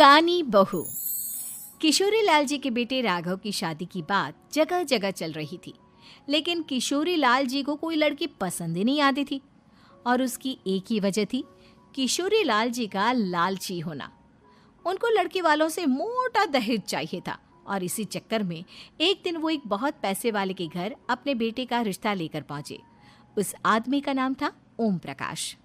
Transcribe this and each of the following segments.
कानी बहू। किशोरी लाल जी के बेटे राघव की शादी की बात जगह जगह चल रही थी, लेकिन किशोरी लाल जी को कोई लड़की पसंद ही नहीं आती थी। और उसकी एक ही वजह थी, किशोरी लाल जी का लालची होना। उनको लड़की वालों से मोटा दहेज चाहिए था और इसी चक्कर में एक दिन वो एक बहुत पैसे वाले के घर अपने बेटे का रिश्ता लेकर पहुंचे। उस आदमी का नाम था ओम प्रकाश।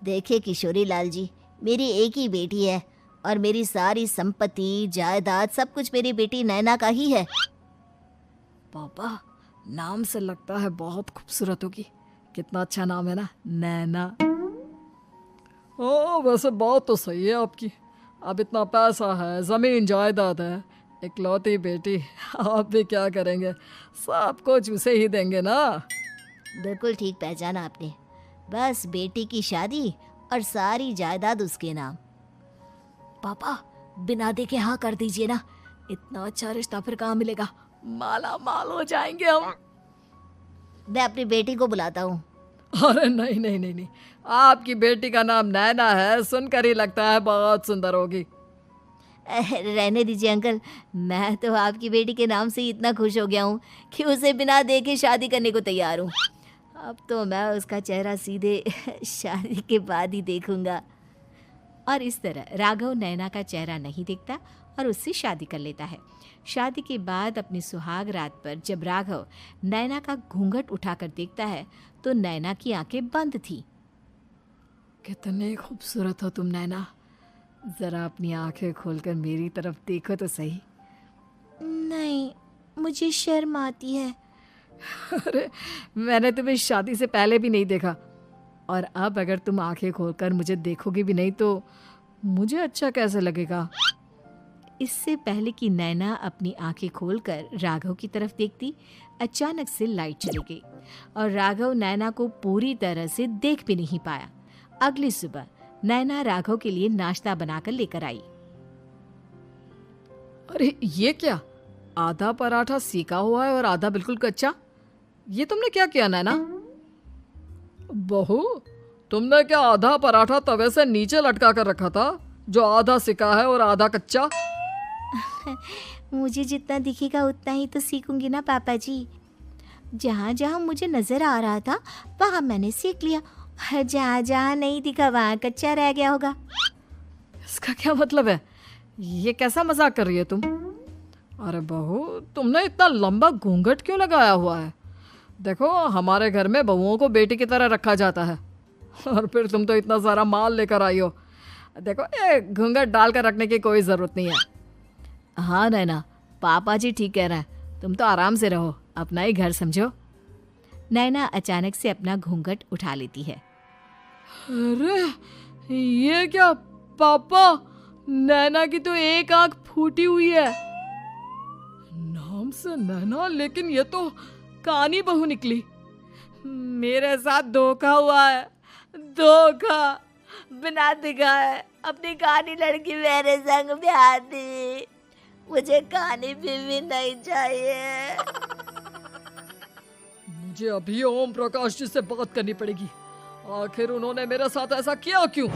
देखिए किशोरी लाल जी, मेरी एक ही बेटी है और मेरी सारी संपत्ति जायदाद सब कुछ मेरी बेटी नैना का ही है। पापा, नाम से लगता है बहुत खूबसूरत होगी। कितना अच्छा नाम है ना, नैना। ओ, वैसे बात तो सही है आपकी। अब इतना पैसा है, जमीन जायदाद है, इकलौती बेटी, आप भी क्या करेंगे? सब कुछ उसे ही देंगे ना। बिल्कुल ठीक पहचाना आपने। बस बेटी की शादी और सारी जायदाद उसके नाम। पापा, बिना देखे हाँ कर दीजिए ना। इतना अच्छा रिश्ता फिर कहाँ मिलेगा? माला माल हो जाएंगे हम। मैं अपनी बेटी को बुलाता हूँ। अरे नहीं नहीं नहीं नहीं, आपकी बेटी का नाम नैना है, सुनकर ही लगता है बहुत सुंदर होगी। रहने दीजिए अंकल, मैं तो आपकी बेटी के नाम से ही इतना खुश हो गया हूँ कि उसे बिना देखे शादी करने को तैयार हूँ। अब तो मैं उसका चेहरा सीधे शादी के बाद ही देखूंगा। और इस तरह राघव नैना का चेहरा नहीं देखता और उससे शादी कर लेता है। शादी के बाद अपनी सुहाग रात पर जब राघव नैना का घूंघट उठाकर देखता है तो नैना की आंखें बंद थी। कितने खूबसूरत हो तुम नैना, जरा अपनी आंखें खोलकर मेरी तरफ देखो तो सही। नहीं, मुझे शर्म आती है। अरे, मैंने तुम्हें शादी से पहले भी नहीं देखा, और अब अगर तुम आंखें खोलकर मुझे देखोगी भी नहीं तो मुझे अच्छा कैसे लगेगा? इससे पहले कि नैना अपनी आंखें खोलकर राघव की तरफ देखती, अचानक से लाइट चली गई और राघव नैना को पूरी तरह से देख भी नहीं पाया। अगली सुबह नैना राघव के लिए नाश्ता बनाकर लेकर आई। अरे ये क्या, आधा पराठा सेका हुआ है और आधा बिल्कुल कच्चा। ये तुमने क्या किया नैना? बहू, तुमने क्या आधा पराठा तवे से नीचे लटका कर रखा था, जो आधा सेका है और आधा कच्चा? मुझे जितना दिखेगा उतना ही तो सीखूंगी ना पापा जी। जहाँ जहाँ मुझे नजर आ रहा था वहाँ मैंने सीख लिया, जहाँ जहाँ नहीं दिखा वहाँ कच्चा रह गया होगा। इसका क्या मतलब है? ये कैसा मजाक कर रही है तुम? अरे बहू, तुमने इतना लंबा घूंघट क्यों लगाया हुआ है? देखो, हमारे घर में बहुओं को बेटी की तरह रखा जाता है, और फिर तुम तो इतना सारा माल लेकर आई हो। देखो, ये घूंघट डालकर रखने की कोई ज़रूरत नहीं है। हाँ नैना, पापा जी ठीक कह रहे हैं, तुम तो आराम से रहो, अपना ही घर समझो। नैना अचानक से अपना घूंघट उठा लेती है। अरे ये क्या पापा, नैना की तो एक आंख फूटी हुई है। नाम से नैना, लेकिन ये तो कानी बहू निकली। मेरे साथ धोखा हुआ है, धोखा। बिना दिखाए अपनी कानी लड़की मेरे संग ब्याह दी। मुझे कानी बीवी नहीं चाहिए। मुझे अभी ओम प्रकाश जी से बात करनी पड़ेगी। आखिर उन्होंने मेरे साथ ऐसा किया क्यों?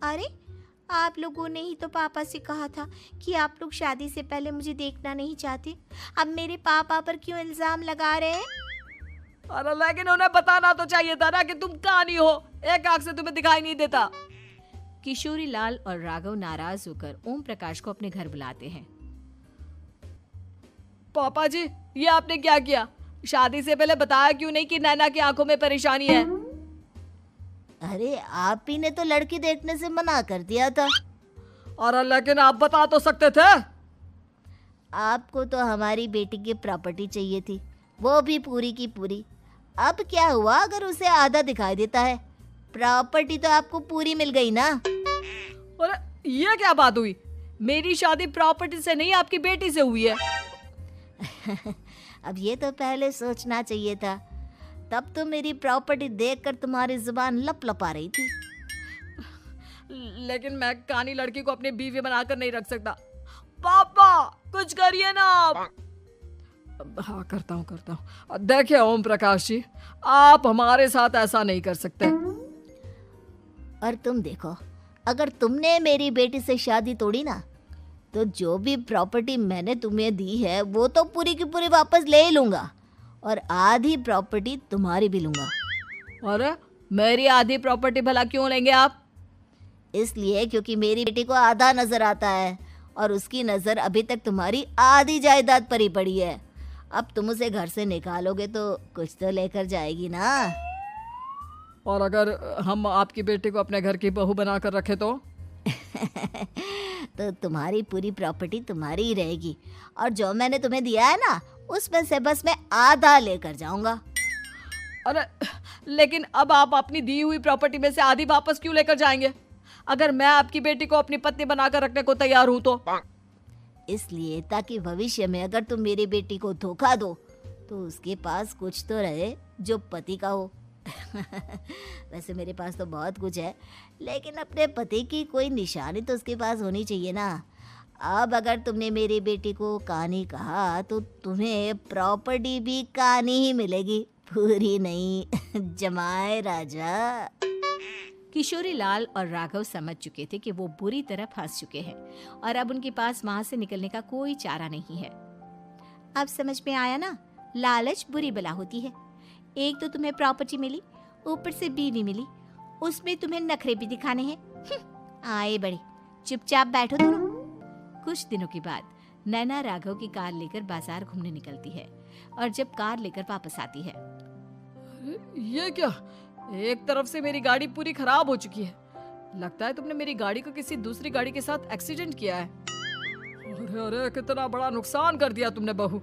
अरे, आप लोगों ने ही तो पापा से कहा था कि आप लोग शादी से पहले मुझे देखना नहीं चाहते। अब मेरे पापा पर क्यों इल्जाम लगा रहे हैं? अरे लेकिन उन्हें बताना तो चाहिए था ना कि तुम कानी हो, एक आंख से तुम्हें दिखाई नहीं देता। किशोरी लाल और राघव नाराज होकर ओम प्रकाश को अपने घर बुलाते हैं। पापा जी, ये आपने क्या किया? शादी से पहले बताया क्यों नहीं कि नैना की आंखों में परेशानी है? अरे, आप ही ने तो लड़की देखने से मना कर दिया था। और लेकिन आप बता तो सकते थे। आपको तो हमारी बेटी की प्रॉपर्टी चाहिए थी, वो भी पूरी की पूरी। अब क्या हुआ अगर उसे आधा दिखाई देता है? प्रॉपर्टी तो आपको पूरी मिल गई ना। अरे ये क्या बात हुई? मेरी शादी प्रॉपर्टी से नहीं, आपकी बेटी से हुई है। अब ये तो पहले सोचना चाहिए था, तब तो मेरी प्रॉपर्टी देखकर तुम्हारी जुबान लप लपा रही थी। लेकिन मैं कानी लड़की को अपनी बीवी बनाकर नहीं रख सकता। पापा, कुछ करिए ना आप। हाँ, करता हूँ। देखिए ओम प्रकाश जी, आप हमारे साथ ऐसा नहीं कर सकते। और तुम देखो, अगर तुमने मेरी बेटी से शादी तोड़ी ना, तो जो भी प्रॉपर्टी मैंने तुम्हें दी है वो तो पूरी की पूरी वापस ले ही लूँगा, और आधी प्रॉपर्टी तुम्हारी भी लूँगा। अरे मेरी आधी प्रॉपर्टी भला क्यों लेंगे आप? इसलिए क्योंकि मेरी बेटी को आधा नजर आता है और उसकी नज़र अभी तक तुम्हारी आधी जायदाद पर ही पड़ी है। अब तुम उसे घर से निकालोगे तो कुछ तो लेकर जाएगी ना। और अगर हम आपकी बेटी को अपने घर की बहू बनाकर रखे तो? तो तुम्हारी पूरी प्रॉपर्टी तुम्हारी ही रहेगी, और जो मैंने तुम्हें दिया है ना, उसमें से बस मैं आधा लेकर जाऊंगा। अरे लेकिन अब आप अपनी दी हुई प्रॉपर्टी में से आधी वापस क्यों लेकर जाएंगे? अगर मैं आपकी बेटी को अपनी पत्नी बनाकर रखने को तैयार हूं तो? इसलिए ताकि भविष्य में अगर तुम मेरी बेटी को धोखा दो तो उसके पास कुछ तो रहे जो पति का हो। वैसे मेरे पास तो बहुत कुछ है, लेकिन अपने पति की कोई निशानी तो उसके पास होनी चाहिए ना। अब अगर तुमने मेरी बेटी को कहानी कहा तो तुम्हें प्रॉपर्टी भी कहानी ही मिलेगी, पूरी नहीं। जमाए राजा। किशोरी लाल और राघव समझ चुके थे कि वो बुरी तरह फंस चुके हैं और अब उनके पास वहां से निकलने का कोई चारा नहीं है। अब समझ में आया ना, लालच बुरी बला होती है। एक तो तुम्हें प्रॉपर्टी मिली, ऊपर से बीवी मिली, उसमें तुम्हें नखरे भी दिखाने हैं। आए बड़े, चुपचाप बैठो दोनों। कुछ दिनों के बाद नैना राघव की कार लेकर बाजार घूमने निकलती है और जब कार लेकर वापस आती है, ये क्या? एक तरफ से मेरी गाड़ी पूरी खराब हो चुकी है। लगता है तुमने मेरी गाड़ी को किसी दूसरी गाड़ी के साथ एक्सीडेंट किया है। अरे अरे, कितना बड़ा नुकसान कर दिया तुमने बहू।